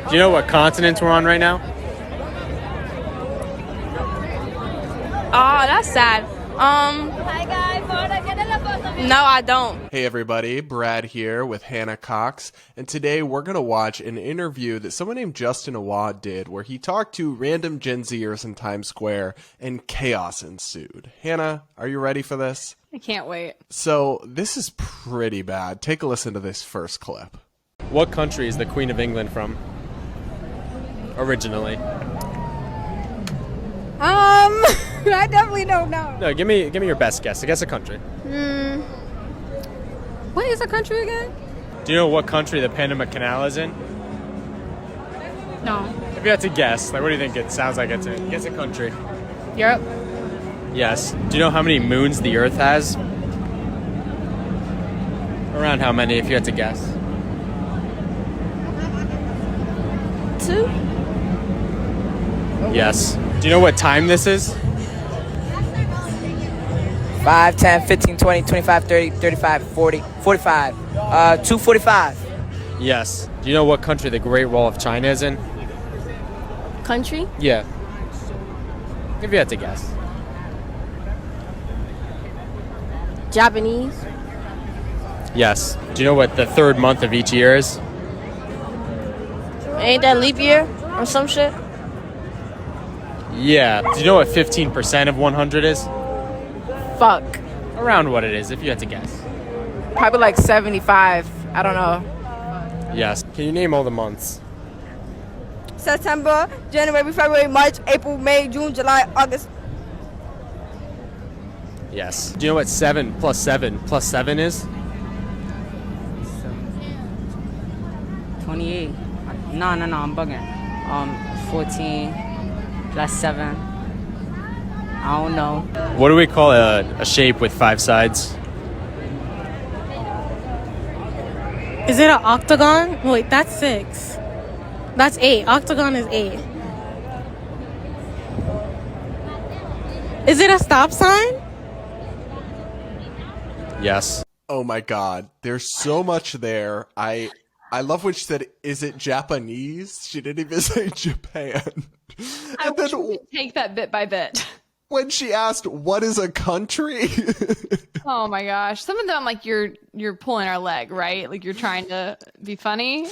Do you know what continent we're on right now? Oh, that's sad. No, I don't. Hey everybody, Brad here with Hannah Cox, and today we're going to watch an interview that someone named Justin Awad did where he talked to random Gen Zers in Times Square and chaos ensued. Hannah, are you ready for this? I can't wait. So, this is pretty bad. Take a listen to this first clip. What country is the Queen of England from? Originally. I definitely don't know. No, give me your best guess. Guess a country. What is a country again? Do you know what country the Panama Canal is in? No. If you had to guess, like what do you think it sounds like it's in? Guess a country. Europe. Yes. Do you know how many moons the Earth has? Around how many, if you had to guess? 2. Yes. Do you know what time this is? 5, 10, 15, 20, 25, 30, 35, 40, 45. 245. Yes. Do you know what country the Great Wall of China is in? Country? Yeah. If you had to guess. Japanese. Yes. Do you know what the third month of each year is? Ain't that leap year or some shit? Yeah. Do you know what 15% of 100 is? Fuck. Around what it is, if you had to guess. Probably like 75. I don't know. Yes. Can you name all the months? September, January, February, March, April, May, June, July, August. Yes. Do you know what 7 plus 7 plus 7 is? 28. No, I'm bugging. 14 plus 7. I don't know. What do we call a shape with 5 sides? Is it an octagon? Wait, that's 6. That's 8. Octagon is 8. Is it a stop sign? Yes. Oh my god, there's so much there. I love when she said, is it Japanese? She didn't even say Japan. I wish we could take that bit by bit. When she asked, what is a country? Oh my gosh. Some of them, like, you're pulling our leg, right? Like, you're trying to be funny.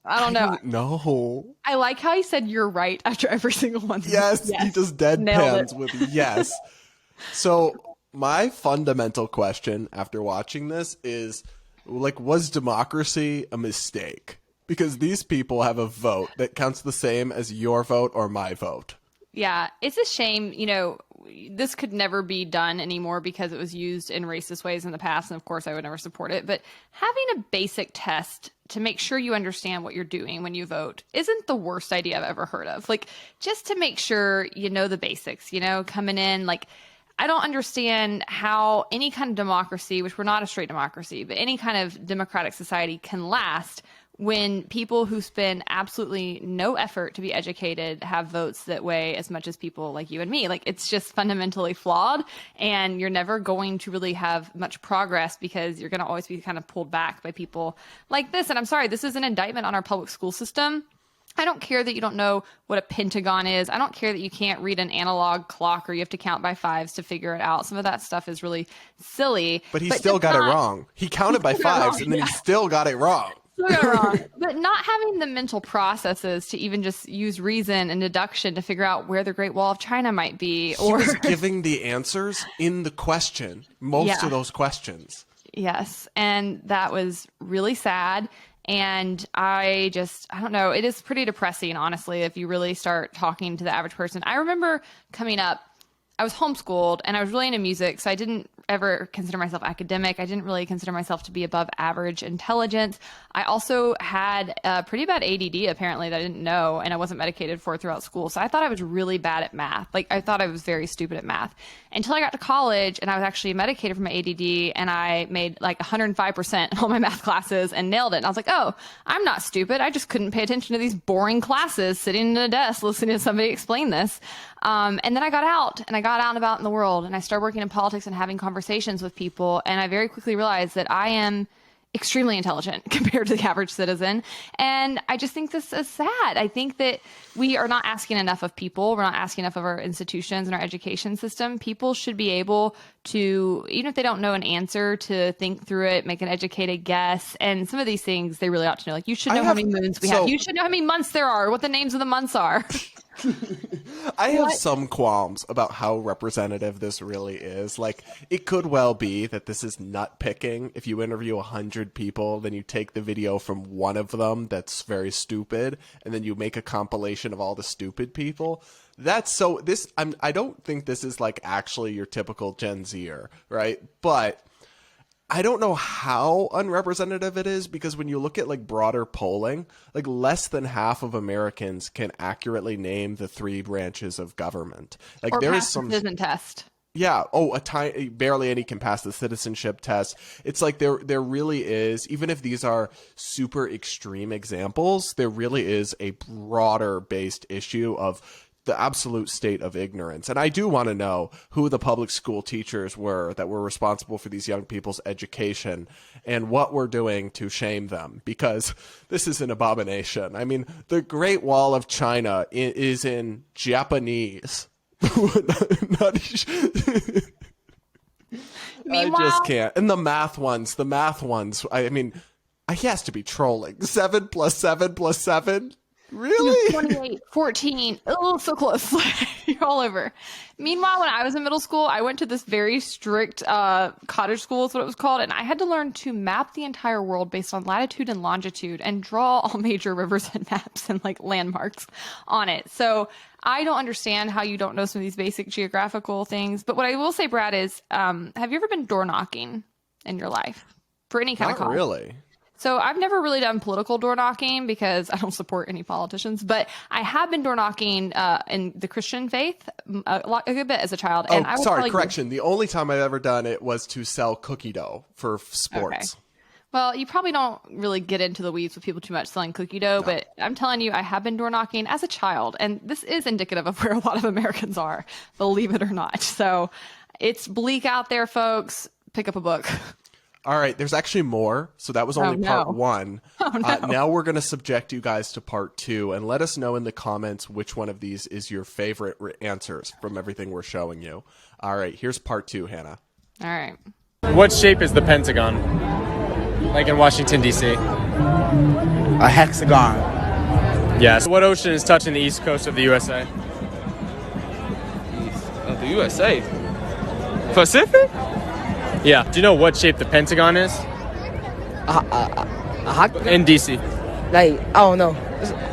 I don't know. No. I like how he said you're right after every single one. Yes, he just deadpans with yes. So my fundamental question after watching this is, like, was democracy a mistake? Because these people have a vote that counts the same as your vote or my vote. Yeah, it's a shame, this could never be done anymore because it was used in racist ways in the past, and of course I would never support it, but having a basic test to make sure you understand what you're doing when you vote isn't the worst idea I've ever heard of. Like, just to make sure you know the basics, coming in, like, I don't understand how any kind of democracy, which we're not a straight democracy, but any kind of democratic society can last when people who spend absolutely no effort to be educated have votes that weigh as much as people like you and me. Like, it's just fundamentally flawed, and you're never going to really have much progress because you're going to always be kind of pulled back by people like this. And I'm sorry, this is an indictment on our public school system. I don't care that you don't know what a pentagon is. I don't care that you can't read an analog clock or you have to count by 5s to figure it out. Some of that stuff is really silly. But he still got it wrong. He counted by 5s and then he still got it wrong. But not having the mental processes to even just use reason and deduction to figure out where the Great Wall of China might be. Or he was giving the answers in the question, most of those questions. Yes, and that was really sad. And I don't know, it is pretty depressing, honestly, if you really start talking to the average person. I remember coming up, I was homeschooled and I was really into music, so I didn't ever consider myself academic. I didn't really consider myself to be above average intelligence. I also had pretty bad ADD, apparently, that I didn't know, and I wasn't medicated for throughout school. So I thought I was really bad at math. Like, I thought I was very stupid at math until I got to college and I was actually medicated for my ADD, and I made like 105% in all my math classes and nailed it. And I was like, oh, I'm not stupid. I just couldn't pay attention to these boring classes sitting at a desk listening to somebody explain this. And then I got out and about in the world, and I started working in politics and having conversations with people. And I very quickly realized that I am extremely intelligent compared to the average citizen. And I just think this is sad. I think that we are not asking enough of people. We're not asking enough of our institutions and our education system. People should be able to, even if they don't know an answer, to think through it, make an educated guess. And some of these things they really ought to know. Like, you should know how many moons we have. You should know how many months there are, what the names of the months are. I have some qualms about how representative this really is. Like, it could well be that this is nut picking. If you interview 100 people, then you take the video from one of them that's very stupid, and then you make a compilation of all the stupid people. That's so this I don't think this is like actually your typical Gen Zer, right? But I don't know how unrepresentative it is, because when you look at like broader polling, like less than half of Americans can accurately name the 3 branches of government. Like, or there pass is some the citizen test. Yeah. Oh, barely any can pass the citizenship test. It's like there really is, even if these are super extreme examples, there really is a broader based issue of the absolute state of ignorance. And I do want to know who the public school teachers were that were responsible for these young people's education and what we're doing to shame them, because this is an abomination. I mean, the Great Wall of China is in Japanese. I just can't. And the math ones, I mean, he has to be trolling. 7 + 7 + 7? Really? 28, 14. Oh, so close. You're all over. Meanwhile, when I was in middle school, I went to this very strict cottage school is what it was called. And I had to learn to map the entire world based on latitude and longitude and draw all major rivers and maps and like landmarks on it. So I don't understand how you don't know some of these basic geographical things. But what I will say, Brad, is have you ever been door knocking in your life for any kind of cause? Not really. So I've never really done political door knocking because I don't support any politicians, but I have been door knocking in the Christian faith a good bit as a child. And I sorry, correction. The only time I've ever done it was to sell cookie dough for sports. Okay. Well, you probably don't really get into the weeds with people too much selling cookie dough, but I'm telling you, I have been door knocking as a child, and this is indicative of where a lot of Americans are, believe it or not. So it's bleak out there, folks. Pick up a book. All right, there's actually more. So that was only part 1. Now we're going to subject you guys to part 2, and let us know in the comments which one of these is your favorite answers from everything we're showing you. All right, here's part 2, Hannah. All right. What shape is the Pentagon? Like in Washington, D.C.? A hexagon. Yes. What ocean is touching the east coast of the USA? Of the USA? Pacific? Yeah. Do you know what shape the Pentagon is? In D.C. Like, I don't know.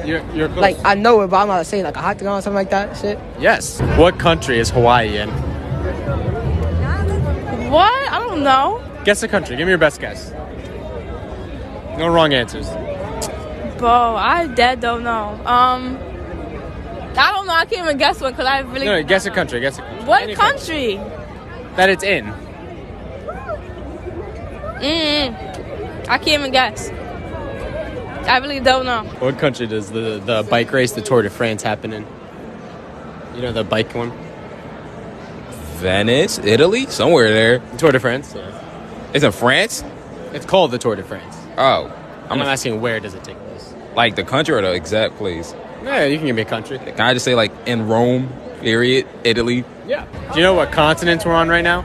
You're close. Like, I know it, but I'm not saying like a octagon or something like that. Shit. Yes. What country is Hawaii in? What? I don't know. Guess a country. Give me your best guess. No wrong answers. Bro, I dead don't know. I don't know. I can't even guess one because I really. No, guess a country. Guess a country. What Any country? That it's in. I can't even guess. I really don't know. What country does the bike race, the Tour de France, happen in? You know, the bike one? Venice, Italy, somewhere there. Tour de France? Yeah. It's in France? It's called the Tour de France. Oh. I'm asking where does it take place? Like the country or the exact place? Yeah, you can give me a country. Can I just say like in Rome, period, Italy? Yeah. Do you know what continent we're on right now?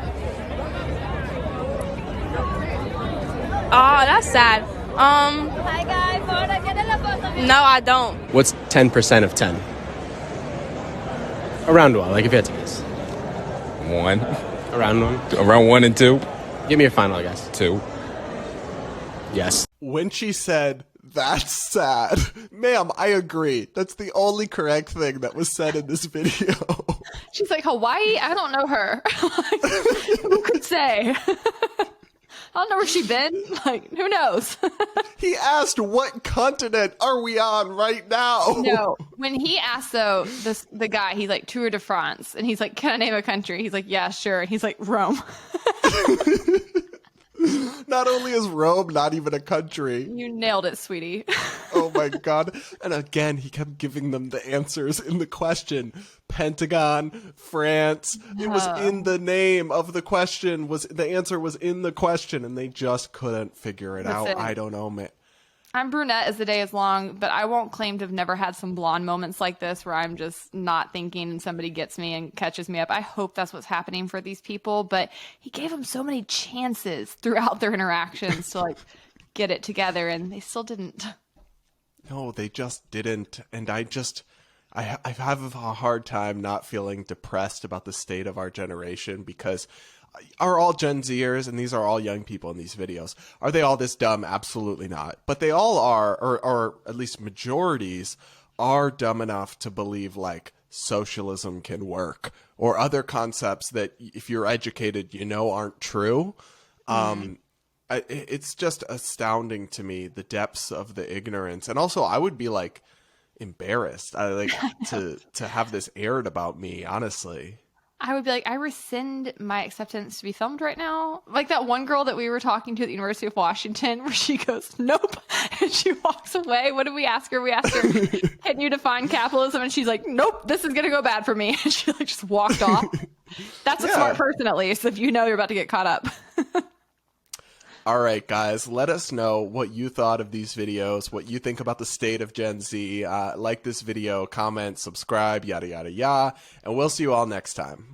Oh, that's sad. No, I don't. What's 10% of 10? Around one, like if you had to guess. 1. Around one? Around 1 and 2. Give me a final guess. 2. Yes. When she said, "That's sad," ma'am, I agree. That's the only correct thing that was said in this video. She's like, Hawaii? I don't know her. Who could say? I don't know where she's been. Like, who knows? He asked, "What continent are we on right now?" No. When he asked, though, the guy, he's like, Tour de France. And he's like, can I name a country? He's like, yeah, sure. And he's like, Rome. Not only is Rome not even a country. You nailed it, sweetie. Oh my God. And again, he kept giving them the answers in the question. Pentagon, France. It was in the name of the question. The answer was in the question, and they just couldn't figure it out. I don't know, man. I'm brunette as the day is long, but I won't claim to have never had some blonde moments like this where I'm just not thinking and somebody gets me and catches me up. I hope that's what's happening for these people, but he gave them so many chances throughout their interactions to like get it together, and they still didn't. No, they just didn't. And I have a hard time not feeling depressed about the state of our generation, because are all Gen Zers, and these are all young people in these videos, are they all this dumb? Absolutely not. But they all are, or at least majorities, are dumb enough to believe like socialism can work, or other concepts that if you're educated, aren't true. It's just astounding to me, the depths of the ignorance. And also I would be like embarrassed to have this aired about me, honestly. I would be like, I rescind my acceptance to be filmed right now. Like that one girl that we were talking to at the University of Washington, where she goes, nope, and she walks away. What did we ask her? We asked her, can you define capitalism? And she's like, nope, this is going to go bad for me. And she like just walked off. That's a smart person, at least, if you know you're about to get caught up. All right, guys, let us know what you thought of these videos, what you think about the state of Gen Z. Like this video, comment, subscribe, yada, yada, yada. And we'll see you all next time.